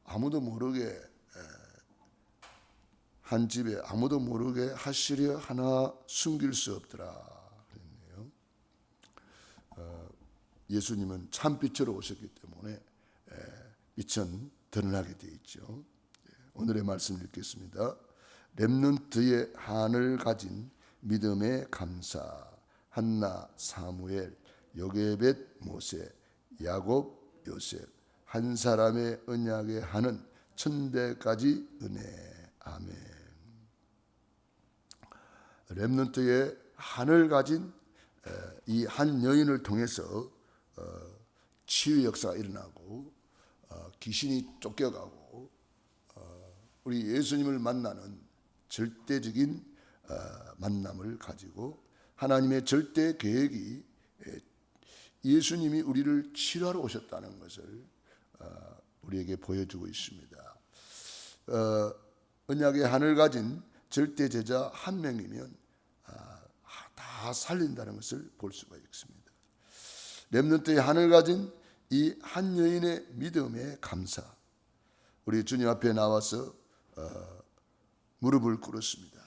아무도 모르게 한 집에 아무도 모르게 하시려 하나 숨길 수 없더라 그랬네요. 예수님은 참빛으로 오셨기 때문에 빛은 드러나게 되어 있죠. 오늘의 말씀 읽겠습니다. 렘넌트의 한을 가진 믿음의 감사, 한나, 사무엘, 요게벳, 모세, 야곱, 요셉, 한 사람의 언약의 한은 천대까지 은혜. 아멘. 렘넌트의 한을 가진 이 한 여인을 통해서 치유 역사가 일어나고 귀신이 쫓겨가고 우리 예수님을 만나는 절대적인 만남을 가지고 하나님의 절대 계획이 예수님이 우리를 치료하러 오셨다는 것을 우리에게 보여주고 있습니다. 언약의 한을 가진 절대 제자 한 명이면 다 살린다는 것을 볼 수가 있습니다. 렘넌트의 한을 가진 이 한 여인의 믿음의 감사, 우리 주님 앞에 나와서 무릎을 꿇었습니다.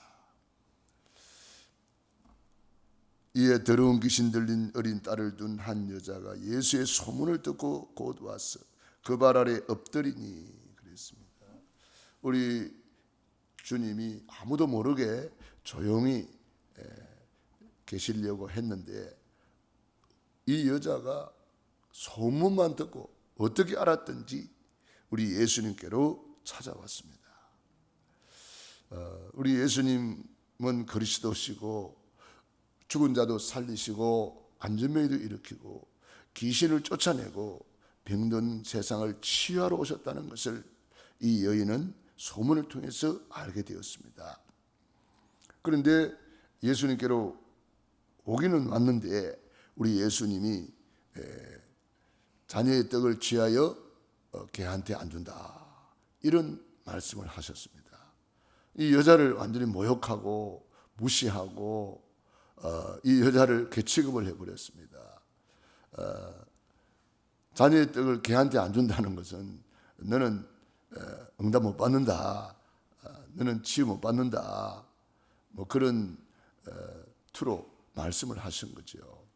이에 더러운 귀신 들린 어린 딸을 둔 한 여자가 예수의 소문을 듣고 곧 와서 그 발 아래 엎드리니 그랬습니다. 우리 주님이 아무도 모르게 조용히 계시려고 했는데 이 여자가 소문만 듣고 어떻게 알았든지 우리 예수님께로 찾아왔습니다. 우리 예수님은 그리스도시고 죽은 자도 살리시고 안전병도 일으키고 귀신을 쫓아내고 병든 세상을 치유하러 오셨다는 것을 이 여인은 소문을 통해서 알게 되었습니다. 그런데 예수님께로 오기는 왔는데 우리 예수님이 자녀의 떡을 취하여 개한테 안 준다 이런 말씀을 하셨습니다. 이 여자를 완전히 모욕하고 무시하고 이 여자를 개취급을 해버렸습니다. 자녀의 떡을 개한테 안 준다는 것은 너는 응답 못 받는다, 너는 치유 못 받는다, 뭐 그런 투로 말씀을 하신 거죠.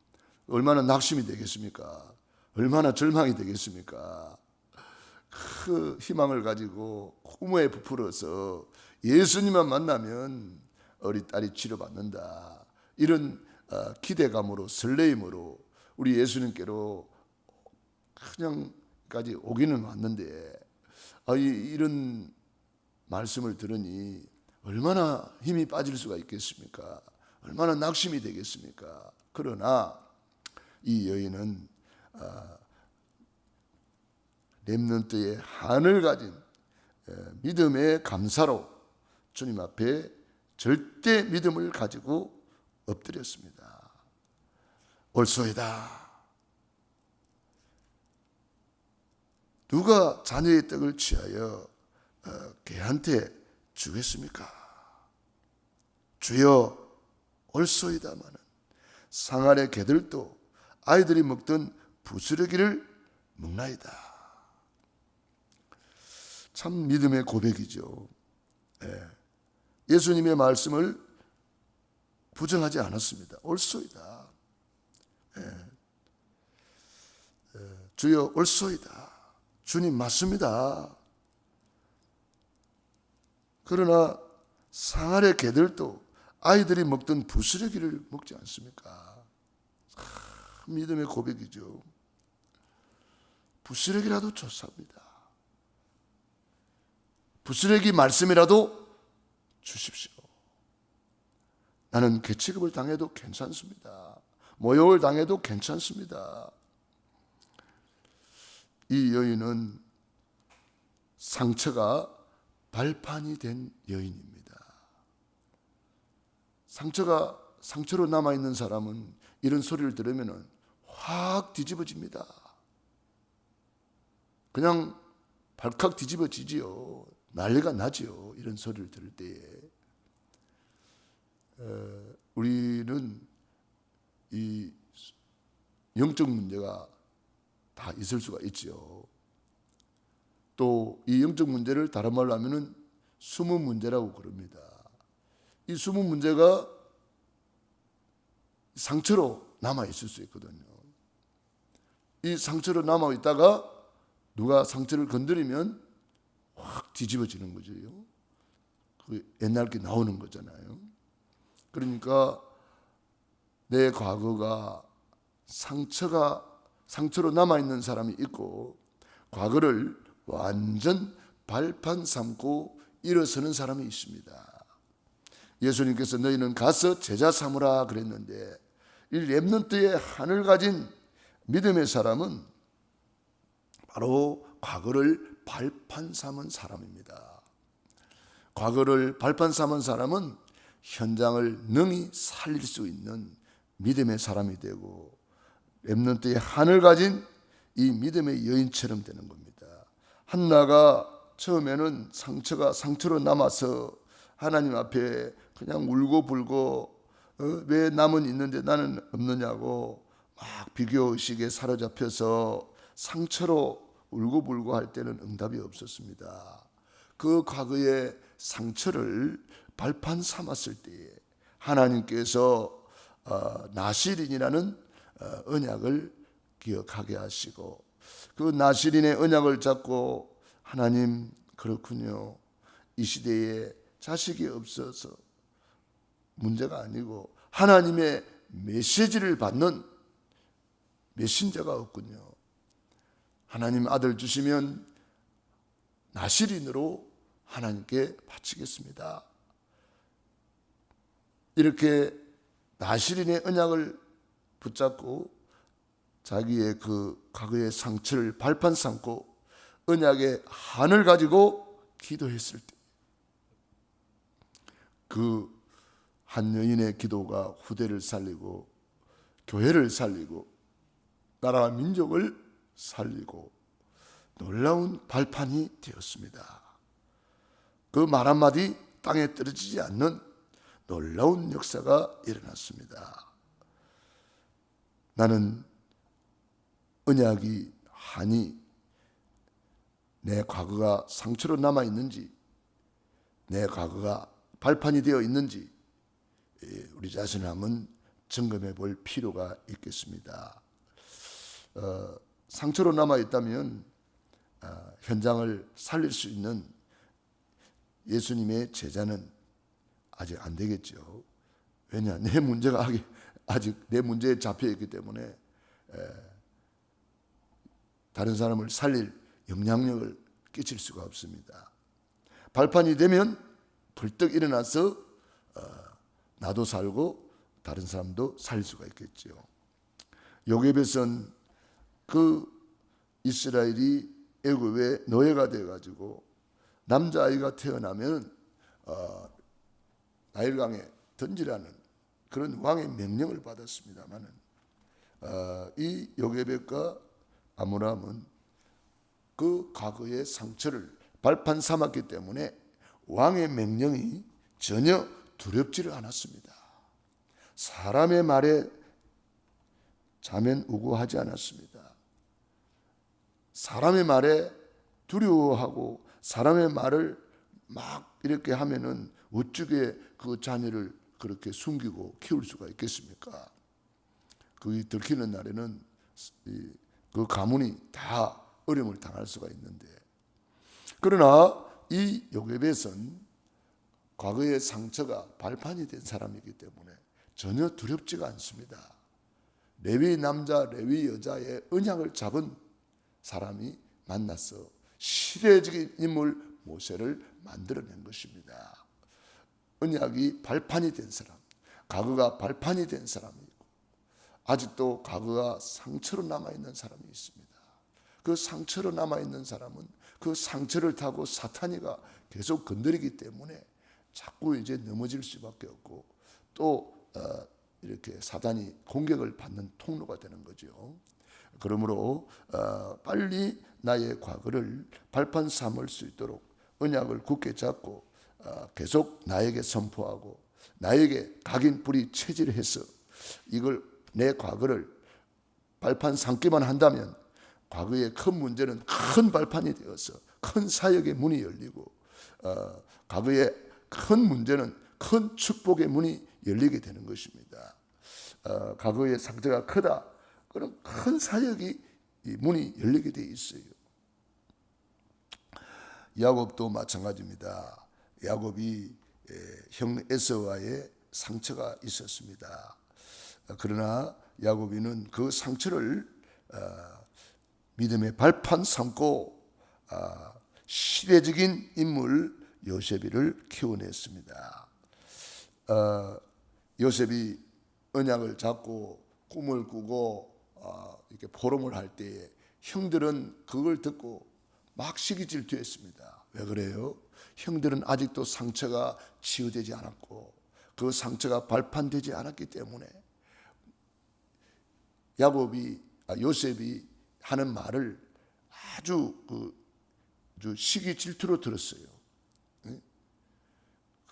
얼마나 낙심이 되겠습니까? 얼마나 절망이 되겠습니까? 그 희망을 가지고 꿈에 부풀어서 예수님만 만나면 어린 딸이 치료받는다 이런 기대감으로 설레임으로 우리 예수님께로 그냥까지 오기는 왔는데 이런 말씀을 들으니 얼마나 힘이 빠질 수가 있겠습니까? 얼마나 낙심이 되겠습니까? 그러나 이 여인은 렘넌트의 한을 가진 믿음의 감사로 주님 앞에 절대 믿음을 가지고 엎드렸습니다. 옳소이다. 누가 자녀의 떡을 취하여 개한테 주겠습니까? 주여 옳소이다마는 상아래 개들도 아이들이 먹던 부스러기를 먹나이다. 참 믿음의 고백이죠. 예수님의 말씀을 부정하지 않았습니다. 옳소이다. 주여 옳소이다. 주님 맞습니다. 그러나 상아래 개들도 아이들이 먹던 부스러기를 먹지 않습니까? 믿음의 고백이죠. 부스러기라도 좋습니다. 부스러기 말씀이라도 주십시오. 나는 개취급을 당해도 괜찮습니다. 모욕을 당해도 괜찮습니다. 이 여인은 상처가 발판이 된 여인입니다. 상처로 남아있는 사람은 이런 소리를 들으면 확 뒤집어집니다. 그냥 발칵 뒤집어지지요. 난리가 나지요. 이런 소리를 들을 때에. 우리는 이 영적 문제가 다 있을 수가 있지요. 또 이 영적 문제를 다른 말로 하면은 숨은 문제라고 그럽니다. 이 숨은 문제가 상처로 남아 있을 수 있거든요. 이 상처로 남아 있다가 누가 상처를 건드리면 확 뒤집어지는 거죠. 그 옛날 게 나오는 거잖아요. 그러니까 내 과거가 상처로 남아 있는 사람이 있고, 과거를 완전 발판 삼고 일어서는 사람이 있습니다. 예수님께서 너희는 가서 제자 삼으라 그랬는데, 이 렘넌트의 한을 가진 믿음의 사람은 바로 과거를 발판 삼은 사람입니다. 과거를 발판 삼은 사람은 현장을 능히 살릴 수 있는 믿음의 사람이 되고, 렘넌트의 한을 가진 이 믿음의 여인처럼 되는 겁니다. 한나가 처음에는 상처로 남아서 하나님 앞에 그냥 울고불고 왜 남은 있는데 나는 없느냐고 막 비교의식에 사로잡혀서 상처로 울고불고 할 때는 응답이 없었습니다. 그 과거의 상처를 발판 삼았을 때에 하나님께서 나실인이라는 언약을 기억하게 하시고, 그 나실인의 언약을 잡고 하나님, 그렇군요, 이 시대에 자식이 없어서 문제가 아니고 하나님의 메시지를 받는 메신저가 없군요. 하나님 아들 주시면 나실인으로 하나님께 바치겠습니다. 이렇게 나실인의 언약을 붙잡고 자기의 그 과거의 상처를 발판 삼고 언약의 한을 가지고 기도했을 때, 그 한 여인의 기도가 후대를 살리고 교회를 살리고 나라와 민족을 살리고 놀라운 발판이 되었습니다. 그 말 한마디 땅에 떨어지지 않는 놀라운 역사가 일어났습니다. 나는 언약이 한이 내 과거가 상처로 남아 있는지, 내 과거가 발판이 되어 있는지 우리 자신을 한번 점검해 볼 필요가 있겠습니다. 상처로 남아 있다면 현장을 살릴 수 있는 예수님의 제자는 아직 안 되겠죠. 왜냐, 내 문제가 아직 내 문제에 잡혀 있기 때문에 다른 사람을 살릴 영향력을 끼칠 수가 없습니다. 발판이 되면 불떡 일어나서 나도 살고 다른 사람도 살 수가 있겠죠. 요괴벳은 그 이스라엘이 애굽의 노예가 되어가지고 남자아이가 태어나면 나일강에 던지라는 그런 왕의 명령을 받았습니다마는 이 요괴벳과 아므람은 그 과거의 상처를 발판 삼았기 때문에 왕의 명령이 전혀 두렵지를 않았습니다. 사람의 말에 자면우고하지 않았습니다. 사람의 말에 두려워하고 사람의 말을 막 이렇게 하면은 어떻게 그 자녀를 그렇게 숨기고 키울 수가 있겠습니까? 그게 들키는 날에는 그 가문이 다 어려움을 당할 수가 있는데, 그러나 이 요괴벳은 과거의 상처가 발판이 된 사람이기 때문에 전혀 두렵지가 않습니다. 레위 남자, 레위 여자의 언약을 잡은 사람이 만나서 시대적인 인물 모세를 만들어낸 것입니다. 언약이 발판이 된 사람, 과거가 발판이 된 사람이고 아직도 과거가 상처로 남아있는 사람이 있습니다. 그 상처로 남아있는 사람은 그 상처를 타고 사탄이가 계속 건드리기 때문에 자꾸 이제 넘어질 수밖에 없고 또 이렇게 사단이 공격을 받는 통로가 되는 거죠. 그러므로 빨리 나의 과거를 발판 삼을 수 있도록 언약을 굳게 잡고 계속 나에게 선포하고 나에게 각인 뿌리 체질해서 이걸 내 과거를 발판 삼기만 한다면 과거의 큰 문제는 큰 발판이 되어서 큰 사역의 문이 열리고 과거의 큰 문제는 큰 축복의 문이 열리게 되는 것입니다. 과거의 상처가 크다. 그럼 큰 사역이 문이 열리게 돼 있어요. 야곱도 마찬가지입니다. 야곱이 형 에서와의 상처가 있었습니다. 그러나 야곱이는 그 상처를 믿음의 발판 삼고 시대적인 인물 요셉이를 키워냈습니다. 요셉이 언약을 잡고 꿈을 꾸고 이렇게 포럼을 할 때에 형들은 그걸 듣고 막 시기 질투했습니다. 왜 그래요? 형들은 아직도 상처가 치유되지 않았고 그 상처가 발판되지 않았기 때문에 요셉이 하는 말을 아주 시기 질투로 들었어요.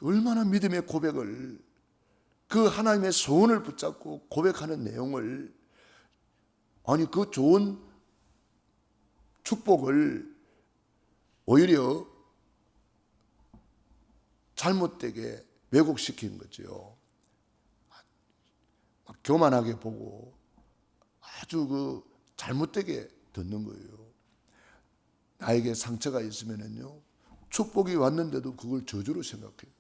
얼마나 믿음의 고백을, 그 하나님의 소원을 붙잡고 고백하는 내용을, 아니 그 좋은 축복을 오히려 잘못되게 왜곡시킨 거죠. 교만하게 보고 아주 잘못되게 듣는 거예요. 나에게 상처가 있으면은요, 축복이 왔는데도 그걸 저주로 생각해요.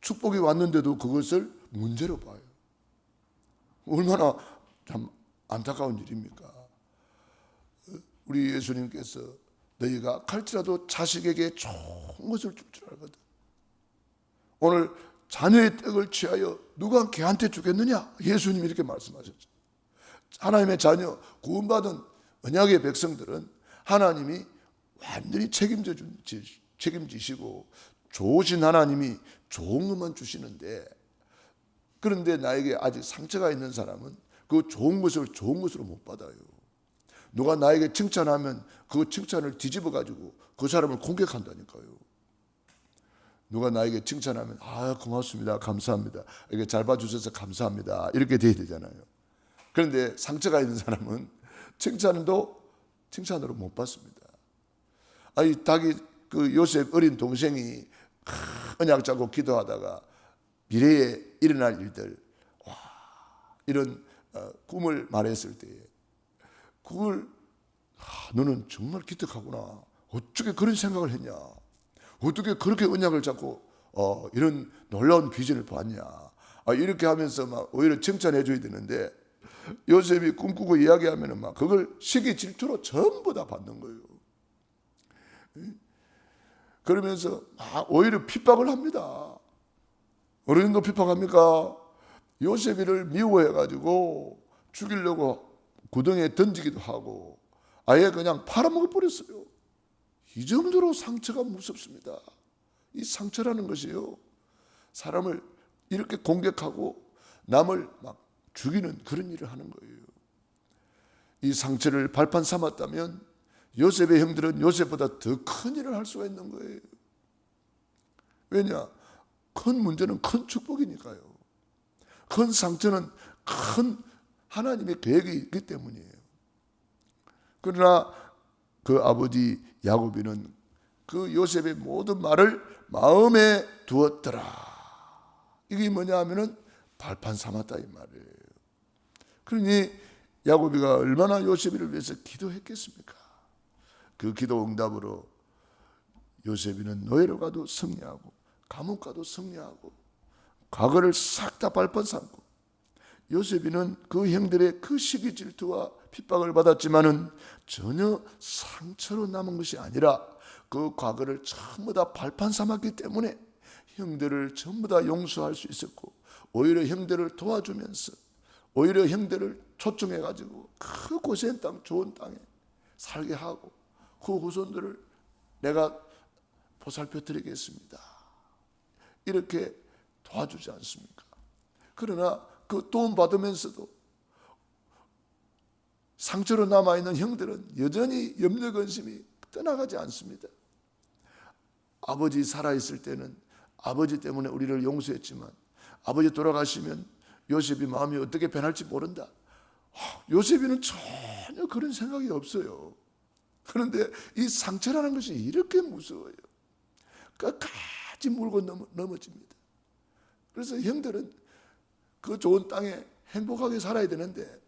축복이 왔는데도 그것을 문제로 봐요. 얼마나 참 안타까운 일입니까? 우리 예수님께서 너희가 갈지라도 자식에게 좋은 것을 줄 줄 알거든. 오늘 자녀의 떡을 취하여 누가 걔한테 주겠느냐? 예수님이 이렇게 말씀하셨죠. 하나님의 자녀, 구원받은 언약의 백성들은 하나님이 완전히 책임지시고 좋으신 하나님이 좋은 것만 주시는데, 그런데 나에게 아직 상처가 있는 사람은 그 좋은 것을 좋은 것으로 못 받아요. 누가 나에게 칭찬하면 그 칭찬을 뒤집어 가지고 그 사람을 공격한다니까요. 누가 나에게 칭찬하면 고맙습니다, 감사합니다, 이렇게 잘 봐주셔서 감사합니다, 이렇게 돼야 되잖아요. 그런데 상처가 있는 사람은 칭찬으로 못 받습니다. 요셉 어린 동생이 언약 잡고 기도하다가 미래에 일어날 일들, 이런 꿈을 말했을 때 그걸 너는 정말 기특하구나. 어떻게 그런 생각을 했냐? 어떻게 그렇게 언약을 잡고 이런 놀라운 비전을 봤냐? 이렇게 하면서 막 오히려 칭찬해 줘야 되는데, 요셉이 꿈꾸고 이야기하면은 막 그걸 시기 질투로 전부 다 받는 거예요. 그러면서 오히려 핍박을 합니다. 어느 정도 핍박합니까? 요셉이를 미워해가지고 죽이려고 구덩이에 던지기도 하고 아예 그냥 팔아먹어 버렸어요. 이 정도로 상처가 무섭습니다. 이 상처라는 것이요, 사람을 이렇게 공격하고 남을 막 죽이는 그런 일을 하는 거예요. 이 상처를 발판 삼았다면 요셉의 형들은 요셉보다 더 큰 일을 할 수가 있는 거예요. 왜냐? 큰 문제는 큰 축복이니까요. 큰 상처는 큰 하나님의 계획이 있기 때문이에요. 그러나 그 아버지 야곱이는 그 요셉의 모든 말을 마음에 두었더라. 이게 뭐냐 하면은 발판 삼았다 이 말이에요. 그러니 야곱이가 얼마나 요셉이를 위해서 기도했겠습니까? 그 기도 응답으로 요셉이는 노예로 가도 승리하고 감옥 가도 승리하고 과거를 싹 다 발판 삼고, 요셉이는 그 형들의 그 시기 질투와 핍박을 받았지만은 전혀 상처로 남은 것이 아니라 그 과거를 전부 다 발판 삼았기 때문에 형들을 전부 다 용서할 수 있었고, 오히려 형들을 도와주면서 오히려 형들을 초청해 가지고 그 고센 땅, 좋은 땅에 살게 하고 그 후손들을 내가 보살펴 드리겠습니다, 이렇게 도와주지 않습니까? 그러나 그 도움 받으면서도 상처로 남아있는 형들은 여전히 염려 근심이 떠나가지 않습니다. 아버지 살아있을 때는 아버지 때문에 우리를 용서했지만 아버지 돌아가시면 요셉이 마음이 어떻게 변할지 모른다. 요셉이는 전혀 그런 생각이 없어요. 그런데 이 상처라는 것이 이렇게 무서워요. 끝까지 물고 넘어집니다. 그래서 형들은 그 좋은 땅에 행복하게 살아야 되는데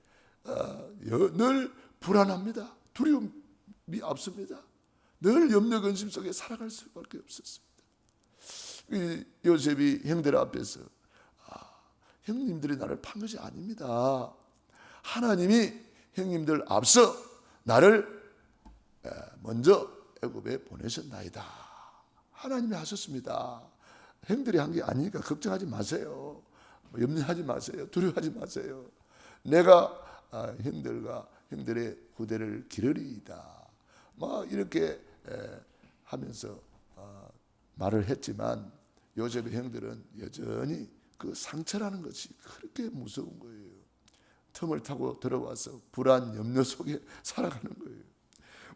늘 불안합니다. 두려움이 앞섭니다. 늘 염려 근심 속에 살아갈 수밖에 없었습니다. 요셉이 형들 앞에서 형님들이 나를 판 것이 아닙니다. 하나님이 형님들 앞서 나를 먼저 애굽에 보내셨나이다. 하나님이 하셨습니다. 형들이 한 게 아니니까 걱정하지 마세요. 염려하지 마세요. 두려워하지 마세요. 내가 형들과 형들의 후대를 기르리이다. 막 이렇게 하면서 말을 했지만 요셉의 형들은 여전히 그 상처라는 것이 그렇게 무서운 거예요. 틈을 타고 들어와서 불안, 염려 속에 살아가는 거예요.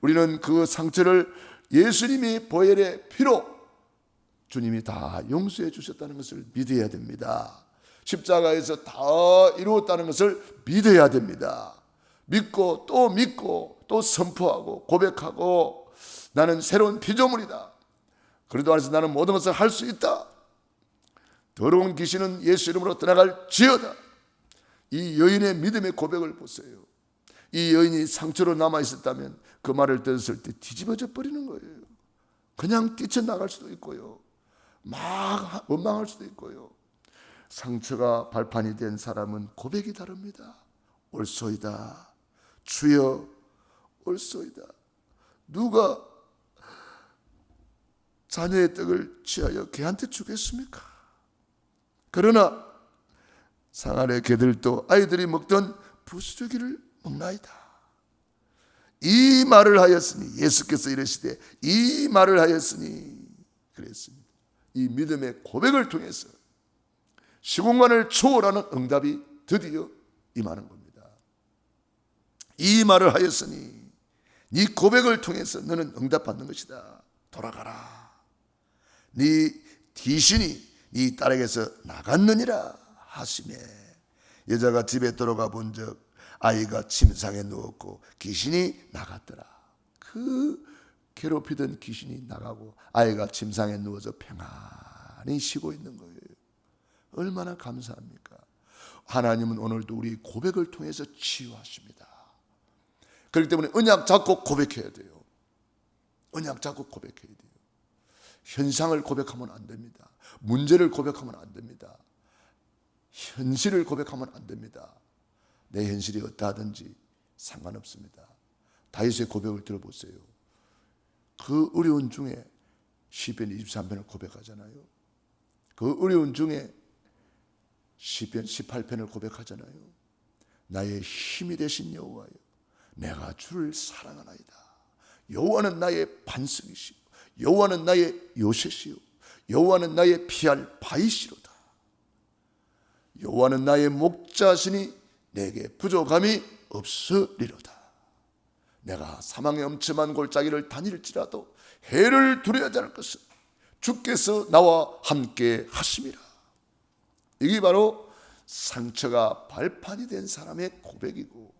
우리는 그 상처를 예수님이 보혈의 피로 주님이 다 용서해 주셨다는 것을 믿어야 됩니다. 십자가에서 다 이루었다는 것을 믿어야 됩니다. 믿고 또 선포하고 고백하고 나는 새로운 피조물이다. 그리스도 안에서 나는 모든 것을 할 수 있다. 더러운 귀신은 예수 이름으로 떠나갈지어다. 이 여인의 믿음의 고백을 보세요. 이 여인이 상처로 남아있었다면 그 말을 들었을 때 뒤집어져 버리는 거예요. 그냥 뛰쳐나갈 수도 있고요. 막 원망할 수도 있고요. 상처가 발판이 된 사람은 고백이 다릅니다. 옳소이다. 주여 옳소이다. 누가 자녀의 떡을 취하여 개한테 주겠습니까? 그러나 상아래 개들도 아이들이 먹던 부스러기를 먹나이다. 이 말을 하였으니 예수께서 이르시되 이 말을 하였으니 그랬습니다. 이 믿음의 고백을 통해서 시공간을 초월하는 응답이 드디어 임하는 겁니다. 이 말을 하였으니 네 고백을 통해서 너는 응답받는 것이다. 돌아가라. 네 귀신이 네 딸에게서 나갔느니라 하시매 여자가 집에 들어가 본 적 아이가 침상에 누웠고 귀신이 나갔더라. 그 괴롭히던 귀신이 나가고 아이가 침상에 누워서 평안히 쉬고 있는 거예요. 얼마나 감사합니까? 하나님은 오늘도 우리 고백을 통해서 치유하십니다. 그렇기 때문에 언약 잡고 고백해야 돼요. 언약 잡고 고백해야 돼요. 현상을 고백하면 안 됩니다. 문제를 고백하면 안 됩니다. 현실을 고백하면 안 됩니다. 내 현실이 어떠하든지 상관없습니다. 다윗의 고백을 들어보세요. 그 어려운 중에 시편 23편을 고백하잖아요. 그 어려운 중에 시편 18편을 고백하잖아요. 나의 힘이 되신 여호와여 내가 주를 사랑하나이다. 여호와는 나의 반석이시오 여호와는 나의 요새시오 여호와는 나의 피할 바위시로다. 여호와는 나의 목자시니 내게 부족함이 없으리로다. 내가 사망의 엄침한 골짜기를 다닐지라도 해를 두려워하지 않을 것은 주께서 나와 함께 하심이라. 이게 바로 상처가 발판이 된 사람의 고백이고,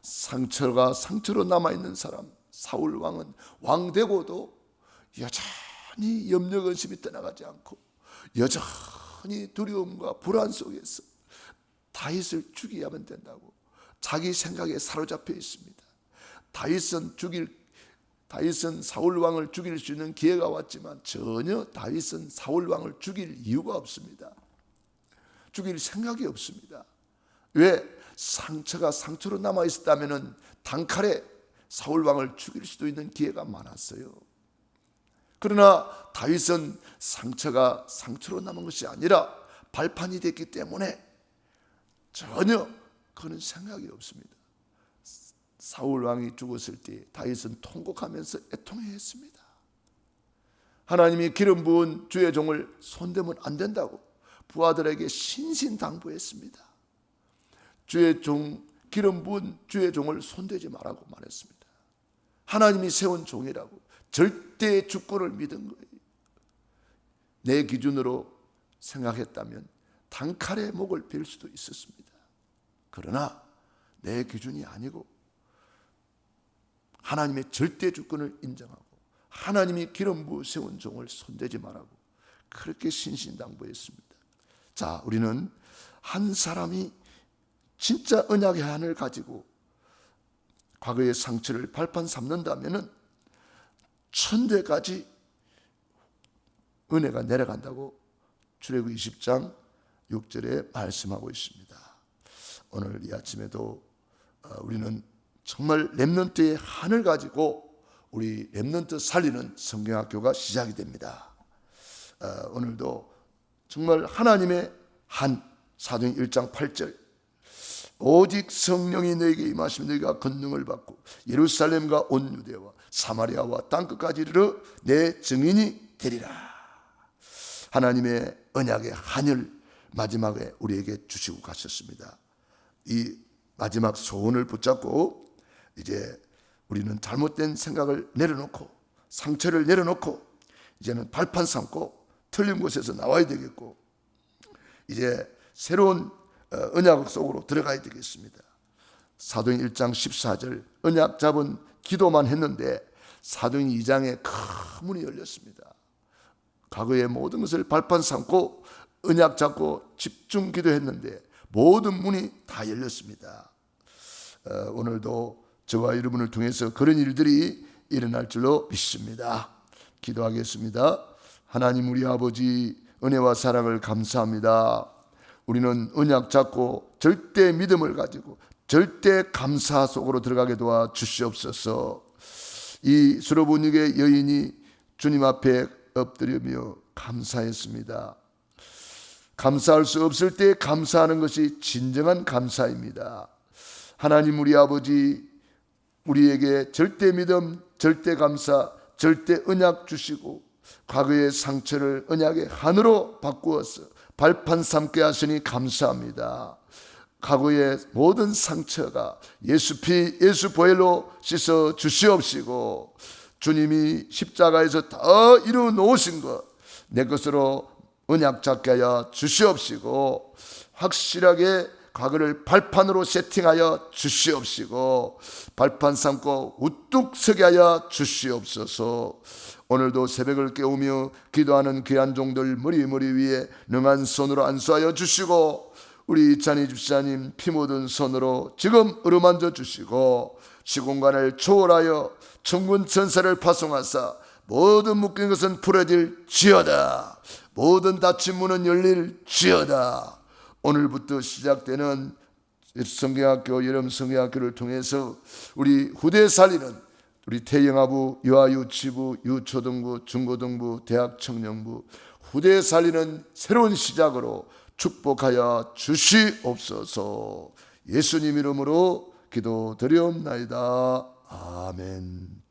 상처가 상처로 남아있는 사람 사울 왕은 왕되고도 여전히 염려 근심이 떠나가지 않고 여전히 두려움과 불안 속에서 다윗을 죽여야만 된다고 자기 생각에 사로잡혀 있습니다. 다윗은 사울 왕을 죽일 수 있는 기회가 왔지만 전혀 다윗은 사울 왕을 죽일 이유가 없습니다. 죽일 생각이 없습니다. 왜? 상처가 상처로 남아 있었다면 단칼에 사울 왕을 죽일 수도 있는 기회가 많았어요. 그러나 다윗은 상처가 상처로 남은 것이 아니라 발판이 됐기 때문에 전혀 그런 생각이 없습니다. 사울 왕이 죽었을 때 다윗은 통곡하면서 애통해했습니다. 하나님이 기름 부은 주의 종을 손대면 안 된다고 부하들에게 신신당부했습니다. 주의 종, 기름 부은 주의 종을 손대지 말라고 말했습니다. 하나님이 세운 종이라고 절대 주권을 믿은 거예요. 내 기준으로 생각했다면 단칼에 목을 빌 수도 있었습니다. 그러나 내 기준이 아니고 하나님의 절대 주권을 인정하고 하나님이 기름 부어 세운 종을 손대지 말라고 그렇게 신신당부했습니다. 자, 우리는 한 사람이 진짜 언약의 한을 가지고 과거의 상처를 발판 삼는다면은 천대까지 은혜가 내려간다고 출애굽기 20장 6절에 말씀하고 있습니다. 오늘 이 아침에도 우리는 정말 렘넌트의 한을 가지고 우리 렘넌트 살리는 성경학교가 시작이 됩니다. 오늘도 정말 하나님의 한, 사도행 1장 8절, 오직 성령이 너에게 임하시면 너희가 권능을 받고 예루살렘과 온 유대와 사마리아와 땅끝까지 이르러 내 증인이 되리라. 하나님의 언약의 한을 마지막에 우리에게 주시고 가셨습니다. 이 마지막 소원을 붙잡고 이제 우리는 잘못된 생각을 내려놓고 상처를 내려놓고 이제는 발판 삼고 틀린 곳에서 나와야 되겠고 이제 새로운 언약 속으로 들어가야 되겠습니다. 사도행 1장 14절 언약 잡은 기도만 했는데 사도행 2장에 큰 문이 열렸습니다. 과거의 모든 것을 발판 삼고 언약 잡고 집중 기도했는데 모든 문이 다 열렸습니다. 오늘도 저와 여러분을 통해서 그런 일들이 일어날 줄로 믿습니다. 기도하겠습니다. 하나님 우리 아버지 은혜와 사랑을 감사합니다. 우리는 언약 잡고 절대 믿음을 가지고 절대 감사 속으로 들어가게 도와 주시옵소서. 이 수로보닉의 여인이 주님 앞에 엎드리며 감사했습니다. 감사할 수 없을 때 감사하는 것이 진정한 감사입니다. 하나님 우리 아버지 우리에게 절대 믿음, 절대 감사, 절대 언약 주시고 과거의 상처를 언약의 한으로 바꾸어서 발판 삼게 하시니 감사합니다. 과거의 모든 상처가 예수 피, 예수 보혈로 씻어 주시옵시고 주님이 십자가에서 다 이루어 놓으신 것 내 것으로 언약 잡게 하여 주시옵시고 확실하게 과거를 발판으로 세팅하여 주시옵시고 발판 삼고 우뚝 서게 하여 주시옵소서. 오늘도 새벽을 깨우며 기도하는 귀한 종들 머리 위에 능한 손으로 안수하여 주시고 우리 이찬희 집사님 피 묻은 손으로 지금 어루만져 주시고 시공간을 초월하여 천군 천사를 파송하사 모든 묶인 것은 풀어질 지어다. 모든 닫힌 문은 열릴 지어다. 오늘부터 시작되는 성경학교, 여름 성경학교를 통해서 우리 후대 살리는 우리 태영아부, 유아유치부, 유초등부, 중고등부, 대학 청년부 후대 살리는 새로운 시작으로 축복하여 주시옵소서. 예수님 이름으로 기도드리옵나이다. 아멘.